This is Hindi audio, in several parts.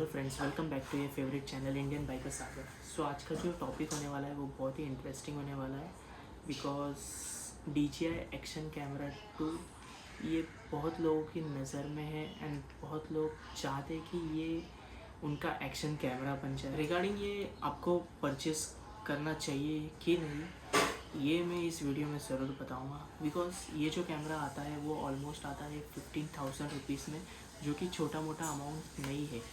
Hello friends, welcome back to your favourite channel Indian biker Sagar. So आज का जो टॉपिक होने वाला है वो बहुत ही इंटरेस्टिंग होने वाला है बिकॉज DJI एक्शन कैमरा 2 ये बहुत लोगों की नज़र में है एंड बहुत लोग चाहते हैं कि ये उनका एक्शन कैमरा बन जाए। रिगार्डिंग ये आपको परचेस करना चाहिए कि नहीं, ये मैं इस वीडियो में ज़रूर बताऊंगा बिकॉज ये जो कैमरा आता है वो ऑलमोस्ट आता है 15,000 रुपीज़ में, जो कि छोटा मोटा अमाउंट नहीं है।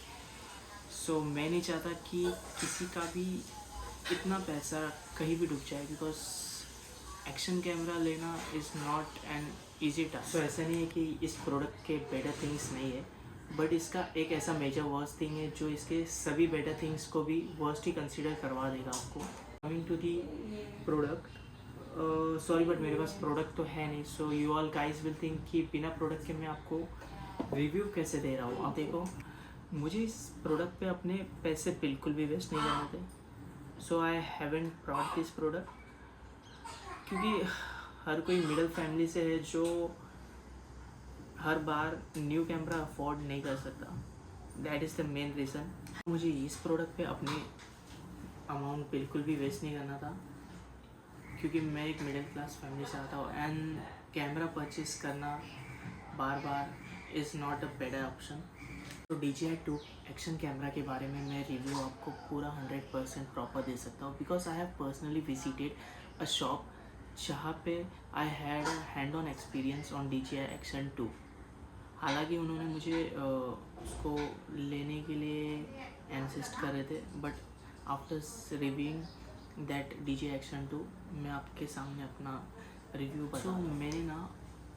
सो मैं नहीं चाहता कि किसी का भी इतना पैसा कहीं भी डूब जाए बिकॉज एक्शन कैमरा लेना is not an easy task. So ऐसा नहीं है कि इस प्रोडक्ट के बेटर थिंग्स नहीं है, बट इसका एक ऐसा मेजर वर्स्ट थिंग है जो इसके सभी बेटर थिंग्स को भी वर्स्ट ही कंसिडर करवा देगा आपको। Coming to the product, sorry but मेरे पास प्रोडक्ट तो है नहीं, so you all guys will think कि बिना प्रोडक्ट के मैं आपको रिव्यू कैसे दे रहा हूँ। आप देखो, मुझे इस प्रोडक्ट पे अपने पैसे बिल्कुल भी वेस्ट नहीं करने थे। So I haven't brought this product क्योंकि हर कोई मिडिल फैमिली से है जो हर बार न्यू कैमरा अफोर्ड नहीं कर सकता। That is the main reason. मुझे इस प्रोडक्ट पे अपने अमाउंट बिल्कुल भी वेस्ट नहीं करना था क्योंकि मैं एक मिडिल क्लास फैमिली से आता हूँ एंड कैमरा परचेस करना बार बार is not a better option. तो DJI 2 एक्शन कैमरा के बारे में मैं रिव्यू आपको पूरा 100% प्रॉपर दे सकता हूँ because I have personally visited a shop जहाँ पे I had a hand on experience on DJI action 2। हालांकि उन्होंने मुझे उसको लेने के लिए इंसिस्ट कर रहे थे, but after reviewing that DJI action 2 मैं आपके सामने अपना रिव्यू बता। मैंने ना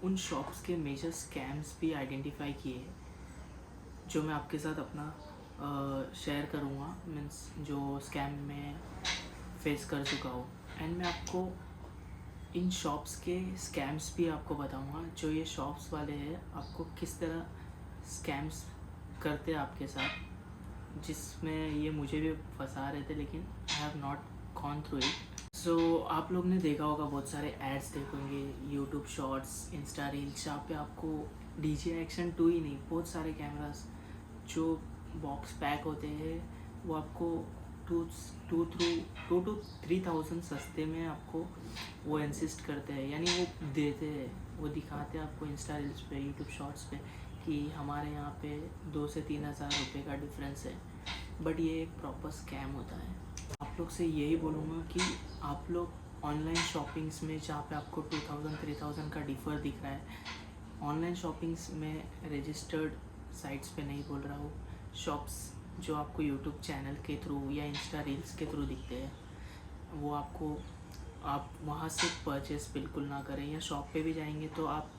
उन शॉप्स के मेजर स्कैम्स भी आइडेंटिफाई किए हैं जो मैं आपके साथ अपना शेयर करूँगा। मीन्स जो स्कैम में फेस कर चुका हूँ एंड मैं आपको इन शॉप्स के स्कैम्स भी आपको बताऊँगा। जो ये शॉप्स वाले हैं आपको किस तरह स्कैम्स करते हैं आपके साथ, जिसमें ये मुझे भी फंसा रहे थे लेकिन I have not gone through it. So आप लोग ने देखा होगा, बहुत सारे एड्स देखेंगे, यूट्यूब शॉर्ट्स, इंस्टा रील्स, जहाँ पे आपको DJI एक्शन 2 ही नहीं, बहुत सारे कैमरास जो बॉक्स पैक होते हैं वो आपको 2 to 3,000 सस्ते में आपको वो इंसिस्ट करते हैं, यानी वो देते हैं, वो दिखाते हैं आपको इंस्टा रील्स पे, यूट्यूब शॉर्ट्स पे कि हमारे यहाँ पे 2 से 3,000 रुपये का डिफरेंस है। बट ये एक प्रॉपर स्कैम होता है। आप लोग से यही बोलूँगा कि आप लोग ऑनलाइन शॉपिंग्स में जहाँ पे आपको 2,000-3,000 का डिफ़र दिख रहा है, ऑनलाइन शॉपिंग्स में रजिस्टर्ड साइट्स पे नहीं बोल रहा हूँ, शॉप्स जो आपको यूट्यूब चैनल के थ्रू या इंस्टा रील्स के थ्रू दिखते हैं, वो आप वहाँ से परचेस बिल्कुल ना करें। या शॉप पे भी जाएंगे तो आप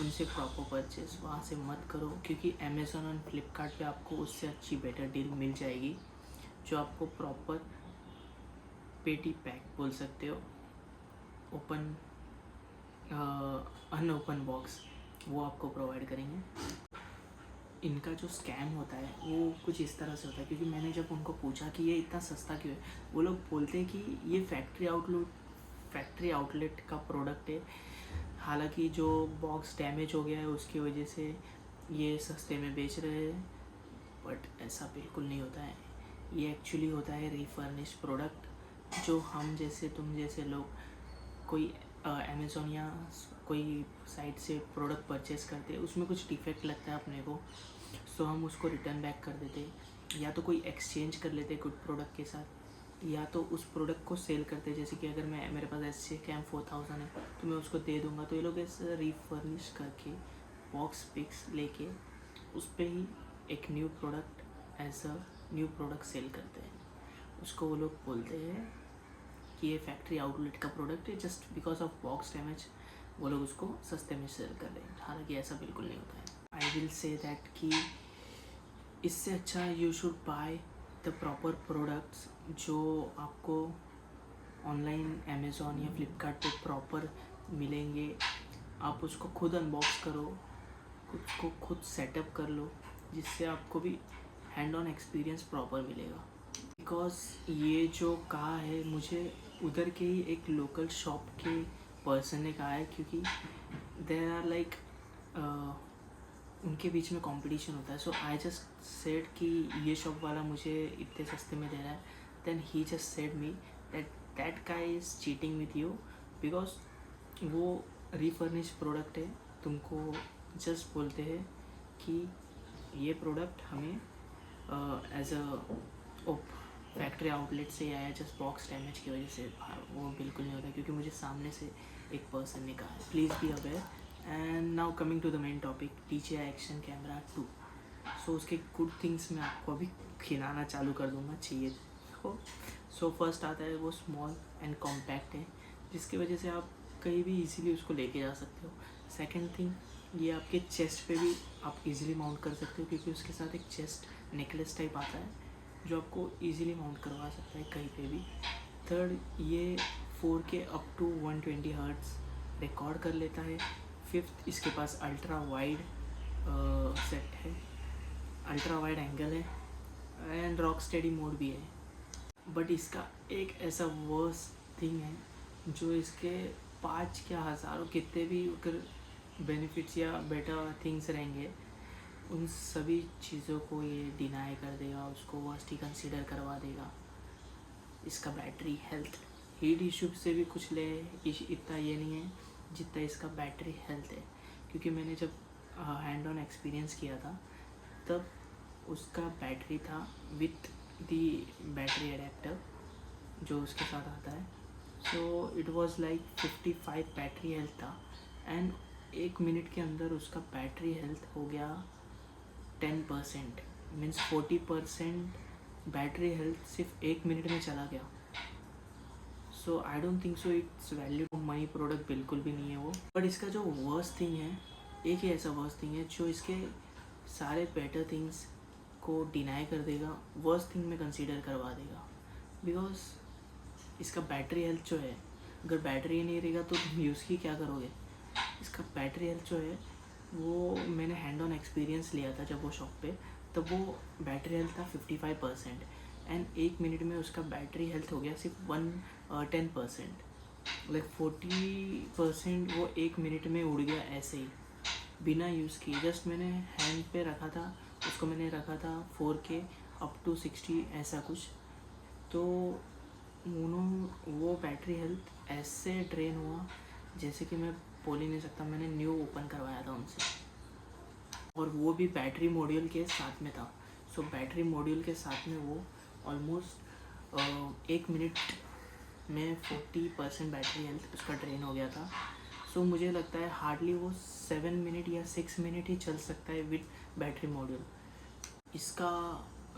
उनसे प्रॉपर परचेस वहाँ से मत करो क्योंकि अमेज़ॉन और फ्लिपकार्ट पे आपको उससे अच्छी बेटर डील मिल जाएगी जो आपको प्रॉपर पेटी पैक बोल सकते हो, ओपन अनओपन बॉक्स वो आपको प्रोवाइड करेंगे। इनका जो स्कैम होता है वो कुछ इस तरह से होता है, क्योंकि मैंने जब उनको पूछा कि ये इतना सस्ता क्यों है, वो लोग बोलते हैं कि ये फैक्ट्री आउटलेट का प्रोडक्ट है। हालांकि जो बॉक्स डैमेज हो गया है उसकी वजह से ये सस्ते में बेच रहे हैं, बट ऐसा बिल्कुल नहीं होता है। ये एक्चुअली होता है रिफर्निश प्रोडक्ट जो हम जैसे तुम जैसे लोग कोई अमेज़ॉन या कोई साइट से प्रोडक्ट परचेस करते हैं, उसमें कुछ डिफेक्ट लगता है अपने को, सो हम उसको रिटर्न बैक कर देते, या तो कोई एक्सचेंज कर लेते गुड प्रोडक्ट के साथ, या तो उस प्रोडक्ट को सेल करते। जैसे कि अगर मेरे पास ऐसे कैम 4,000 है तो मैं उसको दे दूँगा, तो ये लोग ऐसे रिफर्निश करके बॉक्स पिक्स लेके उस पर ही एक new product as a new product sell करते हैं। उसको वो लोग बोलते हैं कि ये फैक्ट्री आउटलेट का प्रोडक्ट है, just because of box damage वो लोग उसको सस्ते में सेल कर रहे हैं। हालांकि ऐसा बिल्कुल नहीं होता है। आई विल से दैट कि इससे अच्छा you should by the proper products जो आपको ऑनलाइन अमेज़ॉन या फ्लिपकार्ट पे प्रॉपर मिलेंगे। आप उसको खुद अनबॉक्स करो, उसको खुद सेटअप कर लो, जिससे आपको भी हैंड ऑन एक्सपीरियंस प्रॉपर मिलेगा। बिकॉज ये जो कहा है मुझे उधर के ही एक लोकल शॉप के पर्सन ने कहा है, क्योंकि देर आर लाइक उनके बीच में कंपटीशन होता है. सो आई जस्ट सेड कि ये शॉप वाला मुझे इतने सस्ते में दे रहा है. Then he just said me that guy is cheating with you, because वो रिफर्निश प्रोडक्ट है. तुमको जस्ट बोलते हैं कि ये प्रोडक्ट हमें एज अ फैक्ट्री आउटलेट से आया, जस्ट बॉक्स डैमेज की वजह से. वो बिल्कुल नहीं होता, क्योंकि मुझे सामने से एक पर्सन ने कहा है. Please be aware. And now coming to the main topic, DJI action camera 2. So उसके गुड थिंग्स मैं आपको अभी खिलाना चालू कर दूँगा, चाहिए तो. सो फर्स्ट आता है वो स्मॉल एंड कॉम्पैक्ट है, जिसकी वजह से आप कहीं भी इजीली उसको लेके जा सकते हो. सेकंड थिंग, ये आपके चेस्ट पे भी आप इजीली माउंट कर सकते हो, क्योंकि उसके साथ एक चेस्ट नेकलेस टाइप आता है जो आपको इजीली माउंट करवा सकता है कहीं पे भी. थर्ड, ये 4K up to 120 hertz record कर लेता है. फिफ्थ, इसके पास अल्ट्रा वाइड सेट है, अल्ट्रा वाइड एंगल है एंड रॉक स्टेडी मोड भी है. बट इसका एक ऐसा वर्स थिंग है जो इसके 5 क्या हज़ारों कितने भी अगर बेनिफिट्स या बेटर थिंग्स रहेंगे, उन सभी चीज़ों को ये डिनाई कर देगा, उसको वर्स्ट ही कंसीडर करवा देगा. इसका बैटरी हेल्थ, हीट इशू से भी कुछ ले इतना ये नहीं है जितना इसका बैटरी हेल्थ है. क्योंकि मैंने जब हैंड ऑन एक्सपीरियंस किया था तब उसका बैटरी था विथ दी बैटरी एडेप्टर जो उसके साथ आता है. So it was like 55 battery health था एंड 1 मिनट के अंदर उसका बैटरी हेल्थ हो गया 10%. मीन्स 40% बैटरी हेल्थ सिर्फ 1 मिनट में चला गया. So I don't think so it's value for money product, बिल्कुल भी नहीं है वो. बट इसका जो वर्स्ट थिंग है, एक ही ऐसा वर्स्ट थिंग है जो इसके सारे बेटर थिंग्स को डिनाई कर देगा, वर्स्ट थिंग में कंसीडर करवा देगा. बिकॉज इसका बैटरी हेल्थ जो है, अगर बैटरी ही नहीं रहेगा तो तुम यूज़ की क्या करोगे. इसका बैटरी हेल्थ जो है वो मैंने हैंड ऑन एक्सपीरियंस लिया था जब वो शॉप पे, तब वो बैटरी हेल्थ था 55% एंड 1 मिनट में उसका बैटरी हेल्थ हो गया सिर्फ 10%. लाइक 40% वो 1 मिनट में उड़ गया ऐसे ही बिना यूज़ किए. जस्ट मैंने हैंड पे रखा था, उसको मैंने रखा था 4K अप टू 60 ऐसा कुछ. तो वो बैटरी हेल्थ ऐसे ड्रेन हुआ जैसे कि मैं बोल ही नहीं सकता. मैंने न्यू ओपन करवाया था उनसे, और वो भी बैटरी मॉड्यूल के साथ में था. सो बैटरी मॉड्यूल के साथ में वो ऑलमोस्ट 1 मिनट में 40% बैटरी हेल्थ उसका ड्रेन हो गया था. सो मुझे लगता है हार्डली वो 7 मिनट या 6 मिनट ही चल सकता है विद बैटरी मॉड्यूल. इसका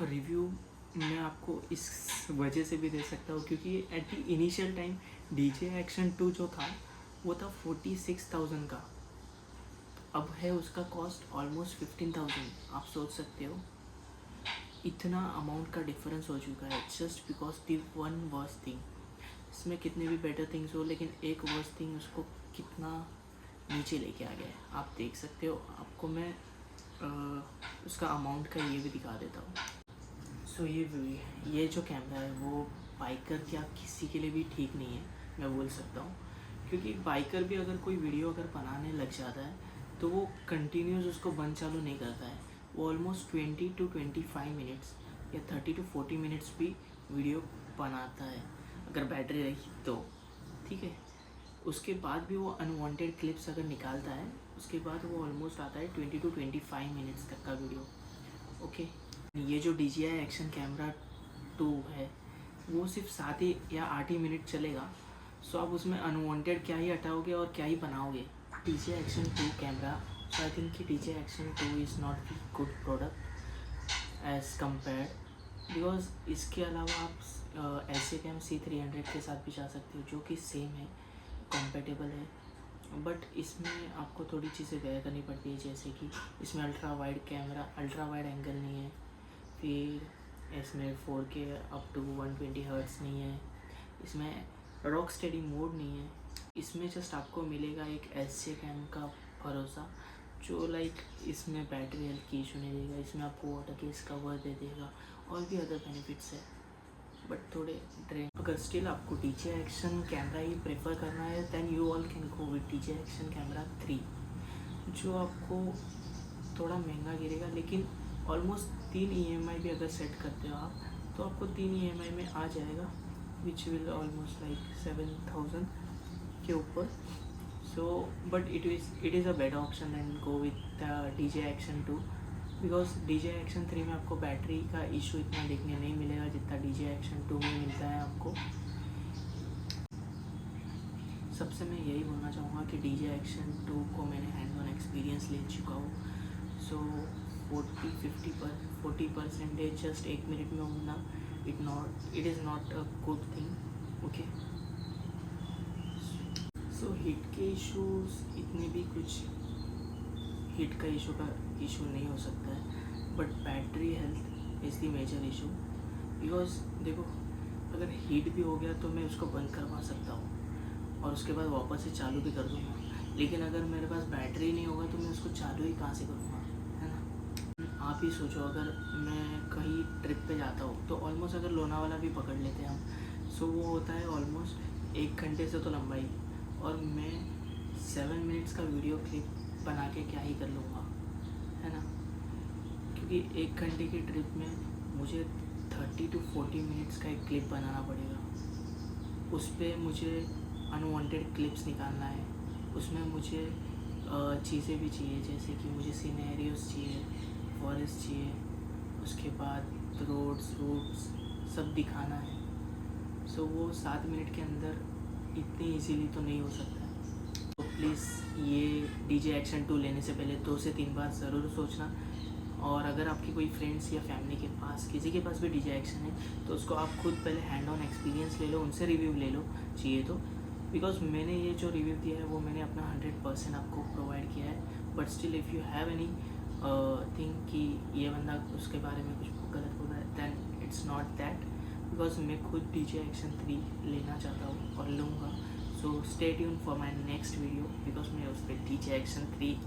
रिव्यू मैं आपको इस वजह से भी दे सकता हूँ क्योंकि at the initial time DJI action 2 जो था वो था 46,000 का. अब है उसका कॉस्ट ऑलमोस्ट 15,000. आप सोच सकते हो इतना अमाउंट का डिफरेंस हो चुका है just because the one worst thing. इसमें कितने भी बेटर थिंग्स हो, लेकिन एक वर्स्ट थिंग उसको कितना नीचे लेके आ गया है आप देख सकते हो. आपको मैं उसका अमाउंट का ये भी दिखा देता हूँ. सो ये जो कैमरा है वो बाइकर क्या किसी के लिए भी ठीक नहीं है, मैं बोल सकता हूँ. क्योंकि बाइकर भी अगर कोई वीडियो अगर बनाने लग जाता है तो वो कंटिन्यूस उसको बंद चालू नहीं करता है. वो ऑलमोस्ट 20 to 25 मिनट्स या 30 to 40 मिनट्स भी वीडियो बनाता है अगर बैटरी रही तो, ठीक है. उसके बाद भी वो अनवांटेड क्लिप्स अगर निकालता है उसके बाद वो ऑलमोस्ट आता है 20 to 25 मिनट्स तक का वीडियो. ओके. ये जो DJI एक्शन कैमरा 2 है वो सिर्फ 7 या 8 ही मिनट चलेगा. सो आप उसमें अनवांटेड क्या ही हटाओगे और क्या ही बनाओगे. DJI action 2 camera, so I think कि DJI action 2 is not the good product as compared, because इसके अलावा आप SJCam C300 के साथ भी जा सकते हो जो कि सेम है, कॉम्पेटेबल है. बट इसमें आपको थोड़ी चीज़ें वेयर करनी पड़ती है, जैसे कि इसमें अल्ट्रा वाइड एंगल नहीं है. फिर इसमें 4K अप टू 120 हर्ट्ज़ नहीं है. इसमें रॉक स्टेडी मोड नहीं है. इसमें जस्ट आपको मिलेगा एक SJCam का भरोसा जो लाइक इसमें बैटरी हेल्थ की इशू नहीं देगा. इसमें आपको वाटर केस कवर दे देगा और भी अदर बेनिफिट्स है. बट थोड़े ड्रेन. अगर स्टिल आपको DJI एक्शन कैमरा ही प्रेफर करना है then you all can go with DJI action camera 3 जो आपको थोड़ा महंगा गिरेगा, लेकिन ऑलमोस्ट 3 EMI भी अगर सेट करते हो आप तो आपको 3 EMI में आ जाएगा, विच विल ऑलमोस्ट लाइक 7,000 के ऊपर. So but it is a better option then go with DJI Action 2, because DJI Action 3 में आपको बैटरी का इशू इतना देखने नहीं मिलेगा जितना DJI Action 2 में मिलता है आपको. सबसे मैं यही बोलना चाहूँगा कि DJI Action 2 को मैंने हैंड ऑन एक्सपीरियंस ले चुका हूँ. सो 40% जस्ट 1 मिनट में होना it is not a good thing. Okay, so heat के इश्यूज़ इतने भी कुछ हीट का इशू नहीं हो सकता है, but battery health is the major issue. Because देखो, अगर हीट भी हो गया तो मैं उसको बंद करवा सकता हूँ और उसके बाद वापस से चालू भी कर दूँगा, लेकिन अगर मेरे पास बैटरी नहीं होगा तो मैं उसको चालू ही कहाँ से करूँगा, है ना. आप ही सोचो, अगर मैं कहीं ट्रिप पे जाता हूँ तो ऑलमोस्ट अगर लोनावाला भी पकड़ लेते हैं हम, सो वो होता है ऑलमोस्ट 1 घंटे से तो लंबा ही, और मैं 7 मिनट्स का वीडियो क्लिप बना के क्या ही कर लूँगा, है ना. क्योंकि 1 घंटे की ट्रिप में मुझे 30 to 40 मिनट्स का एक क्लिप बनाना पड़ेगा. उस पर मुझे अनवांटेड क्लिप्स निकालना है, उसमें मुझे चीज़ें भी चाहिए, जैसे कि मुझे सिनेरियोस चाहिए, फॉरेस्ट चाहिए, उसके बाद रूट्स सब दिखाना है. सो वो 7 मिनट के अंदर इतनी इजीली तो नहीं हो सकता है. तो प्लीज़ ये DJI Action 2 लेने से पहले 2 से 3 बार ज़रूर सोचना. और अगर आपकी कोई फ्रेंड्स या फैमिली के पास किसी के पास भी DJI Action है तो उसको आप खुद पहले हैंड ऑन एक्सपीरियंस ले लो, उनसे रिव्यू ले लो चाहिए तो. बिकॉज मैंने ये जो रिव्यू दिया है वो मैंने अपना 100% आपको प्रोवाइड किया है. But still if you have any think कि ये बंदा उसके बारे में कुछ गलत बोल रहा है, then it's not that. Because मैं खुद DJI Action 3 लेना चाहता हूँ और लूँगा. So stay tune for my next video, because मैं उस पर DJI Action 3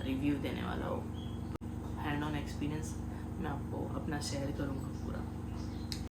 रिव्यू देने वाला हूँ. हैंड ऑन एक्सपीरियंस मैं आपको अपना शेयर करूँगा पूरा.